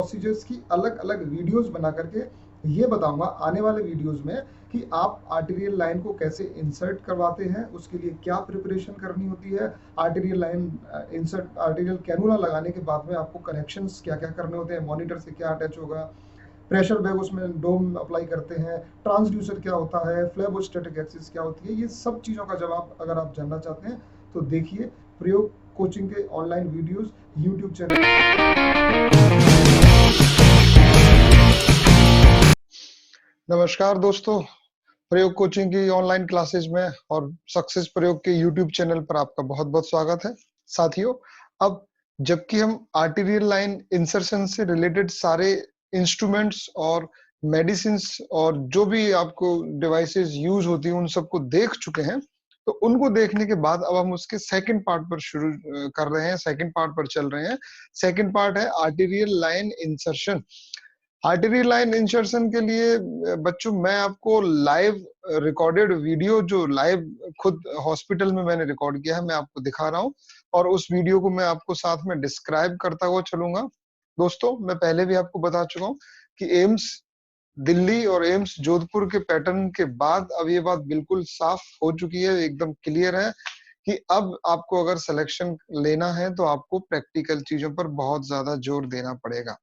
Procedures की अलग अलग वीडियोस बना करके ये बताऊंगा आने वाले वीडियोस में कि आप आर्टेरियल लाइन को कैसे इंसर्ट करवाते हैं, उसके लिए क्या प्रिपरेशन करनी होती है, arterial line insert arterial cannula लगाने के बाद में आपको कनेक्शंस क्या क्या करने होते हैं, मॉनिटर से क्या अटैच होगा, प्रेशर बैग उसमें डोम अप्लाई करते हैं, ट्रांसड्यूसर क्या होता है, फ्लेबोस्टैटिक एक्सिस क्या होती है, ये सब चीज़ों का जवाब अगर आप जानना चाहते हैं तो देखिए प्रयोग कोचिंग के ऑनलाइन वीडियोस यूट्यूब चैनल। नमस्कार दोस्तों, प्रयोग कोचिंग की ऑनलाइन क्लासेस में और सक्सेस प्रयोग के यूट्यूब चैनल पर आपका बहुत बहुत स्वागत है। साथियों, अब जबकि हम आर्टेरियल लाइन इंसर्शन से रिलेटेड सारे इंस्ट्रूमेंट्स और मेडिसिन और जो भी आपको डिवाइसेस यूज होती हैं उन सबको देख चुके हैं, तो उनको देखने के बाद अब हम उसके सेकंड पार्ट पर शुरू कर रहे हैं, सेकंड पार्ट पर चल रहे हैं। सेकंड पार्ट है arterial line insertion. Arterial line insertion के लिए बच्चों मैं आपको लाइव रिकॉर्डेड वीडियो जो लाइव खुद हॉस्पिटल में मैंने रिकॉर्ड किया है मैं आपको दिखा रहा हूं और उस वीडियो को मैं आपको साथ में डिस्क्राइब करता हुआ चलूंगा। दोस्तों, मैं पहले भी आपको बता चुका हूं कि एम्स दिल्ली और एम्स जोधपुर के पैटर्न के बाद अब ये बात बिल्कुल साफ हो चुकी है, एकदम क्लियर है कि अब आपको अगर सिलेक्शन लेना है तो आपको प्रैक्टिकल चीजों पर बहुत ज्यादा जोर देना पड़ेगा।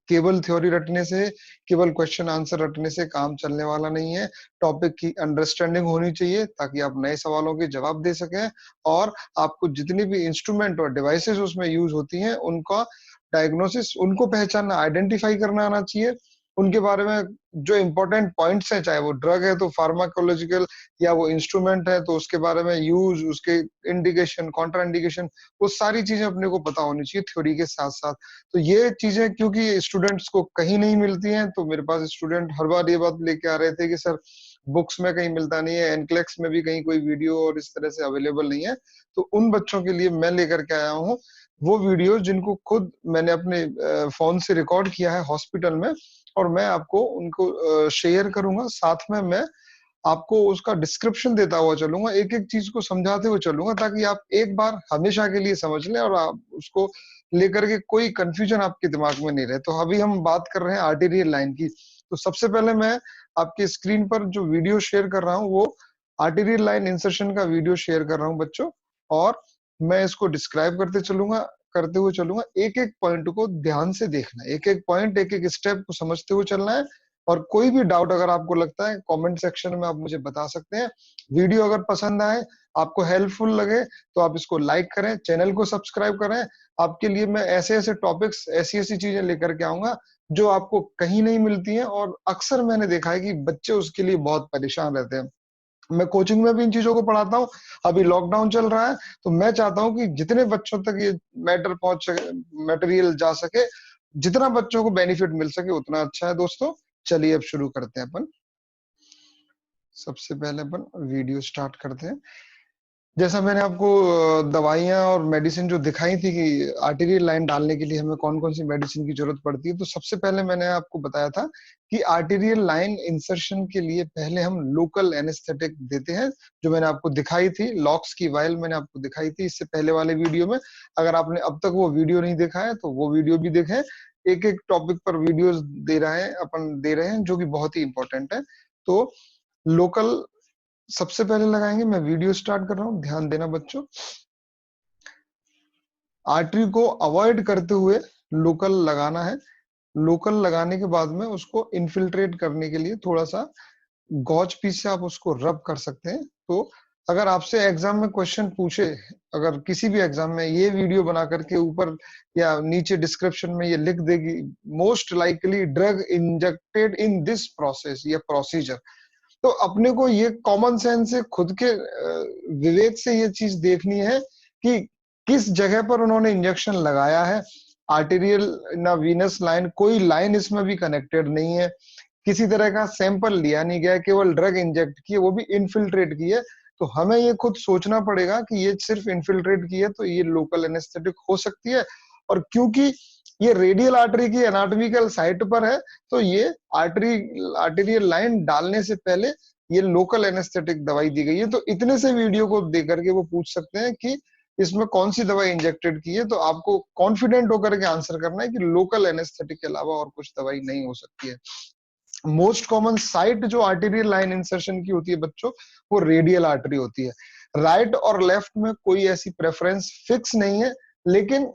केवल थ्योरी रटने से, केवल क्वेश्चन आंसर रटने से काम चलने वाला नहीं है। टॉपिक की अंडरस्टैंडिंग होनी चाहिए ताकि आप नए सवालों के जवाब दे सकें और आपको जितनी भी इंस्ट्रूमेंट और डिवाइसेस उसमें यूज होती हैं उनका डायग्नोसिस, उनको पहचानना, आइडेंटिफाई करना आना चाहिए। उनके बारे में जो इंपॉर्टेंट पॉइंट्स हैं, चाहे वो ड्रग है तो फार्माकोलॉजिकल या वो इंस्ट्रूमेंट है तो उसके बारे में यूज, उसके इंडिकेशन, कॉन्ट्रा इंडिकेशन, वो सारी चीजें अपने को पता होनी चाहिए थ्योरी के साथ साथ। तो ये चीजें क्योंकि स्टूडेंट्स को कहीं नहीं मिलती हैं, तो मेरे पास स्टूडेंट हर बार ये बात लेके आ रहे थे कि सर बुक्स में कहीं मिलता नहीं है, एनक्लेक्स में भी कहीं कोई वीडियो और इस तरह से अवेलेबल नहीं है। तो उन बच्चों के लिए मैं लेकर के आया हूँ वो वीडियो जिनको खुद मैंने अपने फोन से रिकॉर्ड किया है हॉस्पिटल में, और मैं आपको उनको शेयर करूंगा। साथ में मैं आपको उसका डिस्क्रिप्शन देता हुआ चलूंगा, एक एक चीज को समझाते हुए चलूंगा ताकि आप एक बार हमेशा के लिए समझ लें और आप उसको लेकर के कोई कंफ्यूजन आपके दिमाग में नहीं रहे। तो अभी हम बात कर रहे हैं आर्टेरियल लाइन की। तो सबसे पहले मैं आपके स्क्रीन पर जो वीडियो शेयर कर रहा हूँ वो आर्टेरियल लाइन इंसर्शन का वीडियो शेयर कर रहा हूँ बच्चों, और मैं इसको डिस्क्राइब करते हुए चलूंगा। एक एक पॉइंट को ध्यान से देखना है, एक एक पॉइंट, एक एक स्टेप को समझते हुए चलना है। और कोई भी डाउट अगर आपको लगता है कमेंट सेक्शन में आप मुझे बता सकते हैं। वीडियो अगर पसंद आए, आपको हेल्पफुल लगे तो आप इसको लाइक करें, चैनल को सब्सक्राइब करें। आपके लिए मैं ऐसे ऐसे टॉपिक्स, ऐसी ऐसी चीजें लेकर के आऊंगा जो आपको कहीं नहीं मिलती हैं, और अक्सर मैंने देखा है कि बच्चे उसके लिए बहुत परेशान रहते हैं। मैं कोचिंग में भी इन चीजों को पढ़ाता हूँ। अभी लॉकडाउन चल रहा है तो मैं चाहता हूँ कि जितने बच्चों तक ये मैटर पहुंच सके, मटेरियल जा सके, जितना बच्चों को बेनिफिट मिल सके उतना अच्छा है। दोस्तों, चलिए अब शुरू करते हैं अपन। सबसे पहले अपन वीडियो स्टार्ट करते हैं। जैसा मैंने आपको दवाइयाँ और मेडिसिन जो दिखाई थी कि आर्टेरियल लाइन डालने के लिए हमें कौन कौन सी मेडिसिन की जरूरत पड़ती है, तो सबसे पहले मैंने आपको बताया था कि आर्टेरियल लाइन इंसर्शन के लिए पहले हम लोकल एनेस्थेटिक देते हैं, जो मैंने आपको दिखाई थी। लॉक्स की वायल मैंने आपको दिखाई थी इससे पहले वाले वीडियो में। अगर आपने अब तक वो वीडियो नहीं देखा है तो वो वीडियो भी देखें। एक एक टॉपिक पर वीडियोस दे रहे हैं जो कि बहुत ही इंपॉर्टेंट है। तो लोकल सबसे पहले लगाएंगे। मैं वीडियो स्टार्ट कर रहा हूँ, ध्यान देना बच्चों। आर्टरी को अवॉइड करते हुए लोकल लगाना है। लोकल लगाने के बाद में उसको इन्फिल्ट्रेट करने के लिए थोड़ा सा गॉज पीस से आप उसको रब कर सकते हैं। तो अगर आपसे एग्जाम में क्वेश्चन पूछे, अगर किसी भी एग्जाम में, ये वीडियो बना करके ऊपर या नीचे डिस्क्रिप्शन में ये लिख देगी most likely drug injected in this process या प्रोसीजर, तो अपने को ये कॉमन सेंस से, खुद के विवेक से ये चीज देखनी है कि किस जगह पर उन्होंने इंजेक्शन लगाया है। आर्टेरियल ना वीनस लाइन, कोई लाइन इसमें भी कनेक्टेड नहीं है, किसी तरह का सैंपल लिया नहीं गया, केवल ड्रग इंजेक्ट की है, वो भी इनफिल्ट्रेट की है। तो हमें ये खुद सोचना पड़ेगा कि ये सिर्फ इनफिल्ट्रेट की है तो ये लोकल एनेस्थेटिक हो सकती है। और क्योंकि ये रेडियल आर्टरी की एनाटॉमिकल साइट पर है तो ये आर्टेरियल लाइन डालने से पहले ये लोकल एनेस्थेटिक दवाई दी गई है। तो इतने से वीडियो को देख करके वो पूछ सकते हैं कि इसमें कौन सी दवाई इंजेक्टेड की है, तो आपको कॉन्फिडेंट होकर के आंसर करना है कि लोकल एनेस्थेटिक के अलावा और कुछ दवाई नहीं हो सकती है। मोस्ट कॉमन साइट जो आर्टेरियल लाइन इंसर्शन की होती है बच्चों, वो रेडियल आर्टरी होती है। राइट और लेफ्ट में कोई ऐसी प्रेफरेंस फिक्स नहीं है, लेकिन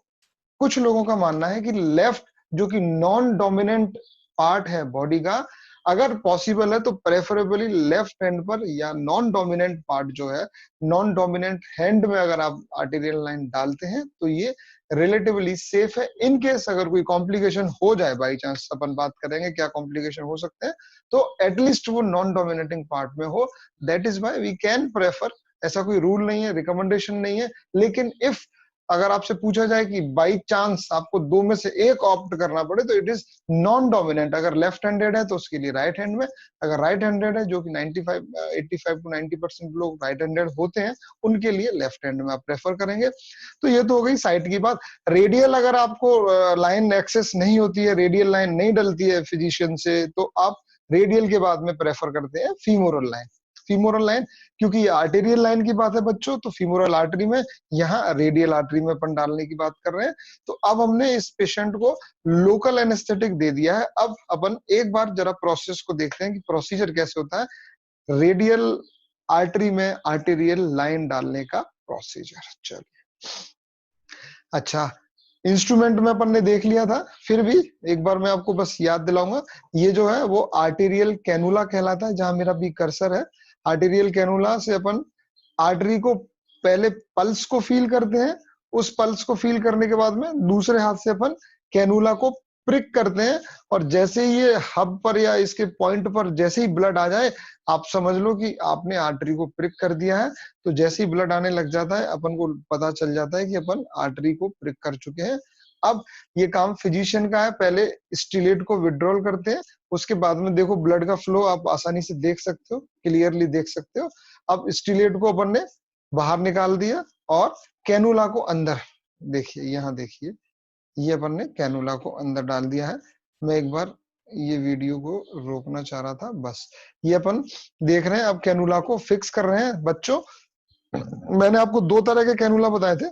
कुछ लोगों का मानना है कि लेफ्ट जो कि नॉन डोमिनेंट पार्ट है बॉडी का, अगर पॉसिबल है तो प्रेफरेबली लेफ्ट हैंड पर, या नॉन डोमिनेंट पार्ट जो है, नॉन डोमिनेंट हैंड में अगर आप आर्टेरियल लाइन डालते हैं तो ये रिलेटिवली सेफ है। इन केस अगर कोई कॉम्प्लिकेशन हो जाए, बाई चांस अपन बात करेंगे क्या कॉम्प्लिकेशन हो सकते हैं, तो एटलीस्ट वो नॉन डोमिनेटिंग पार्ट में हो। That is why we can prefer, ऐसा कोई रूल नहीं है, रिकमेंडेशन नहीं है, लेकिन इफ अगर आपसे पूछा जाए कि बाई चांस आपको दो में से एक ऑप्ट करना पड़े, तो इट इज नॉन डोमिनेंट। अगर लेफ्ट हैंडेड है तो उसके लिए राइट हैंड में, अगर राइट हैंडेड है, जो कि 85 टू 90% लोग राइट हैंडेड होते हैं, उनके लिए लेफ्ट हैंड में आप प्रेफर करेंगे। तो ये तो हो गई साइट की बात। रेडियल अगर आपको लाइन एक्सेस नहीं होती है, रेडियल लाइन नहीं डलती है फिजिशियन से, तो आप रेडियल के बाद में प्रेफर करते हैं फीमोरल लाइन। फीमोरल लाइन, क्योंकि ये आर्टेरियल लाइन की बात है बच्चों, तो फीमोरल आर्टरी में, यहाँ रेडियल आर्टरी में अपन डालने की बात कर रहे हैं। तो अब हमने इस पेशेंट को लोकल एनेस्थेटिक दे दिया है। अब अपन एक बार जरा प्रोसेस को देखते हैं कि प्रोसीजर कैसे होता है रेडियल आर्टरी में आर्टेरियल लाइन डालने का प्रोसीजर। चलिए, अच्छा, इंस्ट्रूमेंट में अपन ने देख लिया था, फिर भी एक बार मैं आपको बस याद दिलाऊंगा। ये जो है वो आर्टेरियल कैनुला कहलाता है, जहां मेरा भी कर्सर है। आर्टेरियल कैनुला से अपन आर्टरी को पहले पल्स को फील करते हैं, उस पल्स को फील करने के बाद में दूसरे हाथ से अपन कैनुला को प्रिक करते हैं, और जैसे ही ये हब पर या इसके पॉइंट पर जैसे ही ब्लड आ जाए, आप समझ लो कि आपने आर्टरी को प्रिक कर दिया है। तो जैसे ही ब्लड आने लग जाता है, अपन को पता चल जाता है कि अपन आर्टरी को प्रिक कर चुके हैं। अब ये काम फिजिशियन का है, पहले स्टिलेट को विड्रॉल करते हैं, उसके बाद में देखो ब्लड का फ्लो आप आसानी से देख सकते हो, क्लियरली देख सकते हो। अब स्टिलेट को अपन ने बाहर निकाल दिया और कैनुला को अंदर, देखिए यहाँ देखिए, ये अपन ने कैनुला को अंदर डाल दिया है। मैं एक बार ये वीडियो को रोकना चाह रहा था, बस ये अपन देख रहे हैं। अब कैनुला को फिक्स कर रहे हैं बच्चों। मैंने आपको दो तरह के कैनुला बताए थे।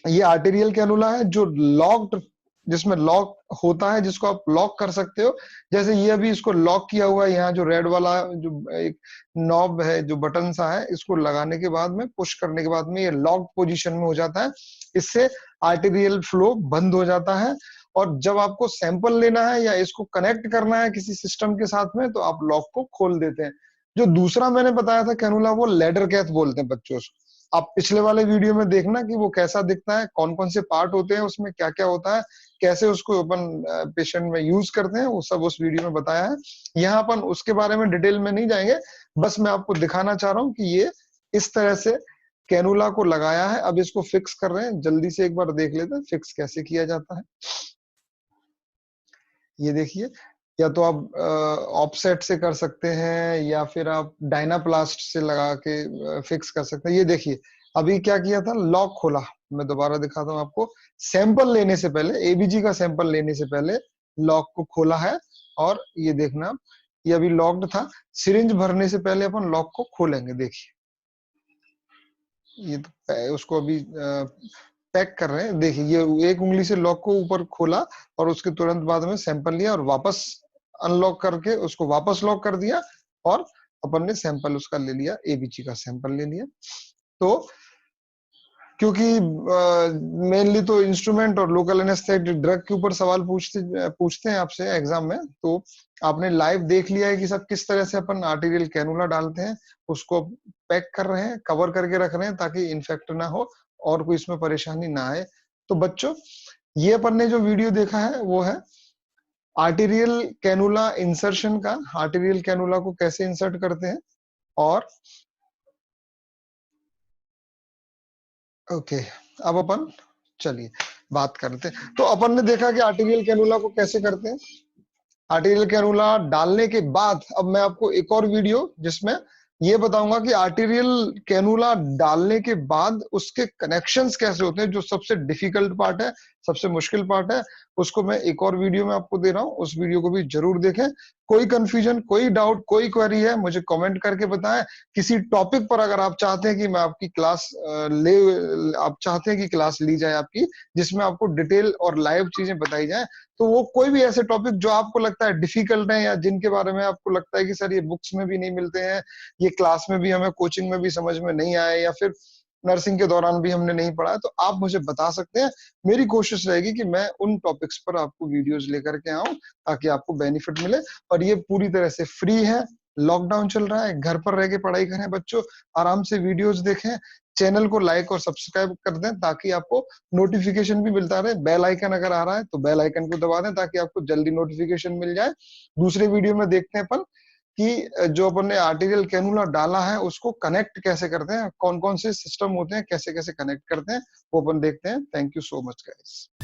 ये आर्टेरियल कैनुला है जो लॉक्ड, जिसमें लॉक होता है, जिसको आप लॉक कर सकते हो। जैसे ये अभी इसको लॉक किया हुआ है, यहाँ जो रेड वाला जो एक नॉब है, जो बटन सा है, इसको लगाने के बाद में, पुश करने के बाद में ये लॉक्ड पोजीशन में हो जाता है। इससे आर्टेरियल फ्लो बंद हो जाता है। और जब आपको सैंपल लेना है या इसको कनेक्ट करना है किसी सिस्टम के साथ में, तो आप लॉक को खोल देते हैं। जो दूसरा मैंने बताया था कैनुला, वो लेडर कैथ बोलते हैं बच्चों उसको। आप पिछले वाले वीडियो में देखना कि वो कैसा दिखता है, कौन कौन से पार्ट होते हैं उसमें, क्या क्या होता है, कैसे उसको अपन पेशेंट में यूज करते हैं, वो सब उस वीडियो में बताया है। यहाँ अपन उसके बारे में डिटेल में नहीं जाएंगे, बस मैं आपको दिखाना चाह रहा हूँ कि ये इस तरह से कैनुला को लगाया है। अब इसको फिक्स कर रहे हैं, जल्दी से एक बार देख लेते हैं फिक्स कैसे किया जाता है। ये देखिए, या तो आप ऑफसेट से कर सकते हैं, या फिर आप डायनाप्लास्ट से लगा के फिक्स कर सकते हैं। ये देखिए, अभी क्या किया था, लॉक खोला। मैं दोबारा दिखाता हूँ आपको। सैंपल लेने से पहले, एबीजी का सैंपल लेने से पहले लॉक को खोला है, और ये देखना, ये अभी लॉक्ड था। सिरिंज भरने से पहले अपन लॉक को खोलेंगे। देखिए, ये तो उसको अभी पैक कर रहे हैं। देखिए, ये एक उंगली से लॉक को ऊपर खोला, और उसके तुरंत बाद में सैंपल लिया और वापस अनलॉक करके उसको वापस लॉक कर दिया, और अपन ने सैंपल उसका ले लिया, एबीजी का सैंपल ले लिया। तो क्योंकि मेनली तो इंस्ट्रूमेंट और लोकल एनेस्थेटिक ड्रग के ऊपर सवाल पूछते हैं आपसे एग्जाम में, तो आपने लाइव देख लिया है कि सब किस तरह से अपन आर्टेरियल कैनुला डालते हैं, उसको पैक कर रहे हैं, कवर करके रख रहे हैं ताकि इन्फेक्ट ना हो और कोई इसमें परेशानी ना आए। तो बच्चों, ये अपन ने जो वीडियो देखा है वो है आर्टेरियल कैनुला इंसर्शन का। आर्टेरियल कैनुला को कैसे इंसर्ट करते हैं, और ओके, अब अपन चलिए बात करते हैं। तो अपन ने देखा कि आर्टेरियल कैनुला को कैसे करते हैं। आर्टेरियल कैनुला डालने के बाद अब मैं आपको एक और वीडियो जिसमें ये बताऊंगा कि आर्टेरियल कैनुला डालने के बाद उसके कनेक्शंस कैसे होते हैं, जो सबसे डिफिकल्ट पार्ट है। सबसे मुश्किल पार्ट है, उसको मैं एक और वीडियो में आपको दे रहा हूँ, उस वीडियो को भी ज़रूर देखें। कोई कन्फ्यूजन, कोई डाउट, कोई क्वेरी है, मुझे कमेंट करके बताएँ। किसी टॉपिक पर अगर आप चाहते हैं कि मैं आपकी क्लास आप चाहते हैं कि क्लास ली जाए आपकी, जिसमें आपको डिटेल और लाइव चीज़ें बताई जाएँ, तो वो कोई भी ऐसे टॉपिक जो आपको लगता है डिफ़िकल्ट है या जिनके बारे में आपको लगता है कि सर ये बुक्स में भी नहीं मिलते हैं, ये क्लास में भी हमें कोचिंग में भी समझ में नहीं आए या फिर नर्सिंग के दौरान भी हमने नहीं पढ़ा है, तो आप मुझे बता सकते हैं। मेरी कोशिश रहेगी कि मैं उन टॉपिक्स पर आपको वीडियोज़ लेकर के आऊँ, ताकि आपको बेनिफिट मिले और ये पूरी तरह से फ्री है। लॉकडाउन चल रहा है, घर पर रह के पढ़ाई करें बच्चों, आराम से वीडियोज़ देखें, चैनल को लाइक और सब्सक्राइब कर दें ताकि आपको नोटिफ़िकेशन भी मिलता रहे। बेल आइकन अगर आ रहा है, तो बेल आइकन को दबा दें ताकि आपको जल्दी नोटिफ़िकेशन मिल जाए। दूसरे वीडियो में देखते हैं अपन कि जो अपन ने आर्टेरियल कैनुला डाला है, उसको कनेक्ट कैसे करते हैं, कौन-कौन से सिस्टम होते हैं, कैसे-कैसे कनेक्ट करते हैं, वो अपन देखते हैं। Thank you so much guys.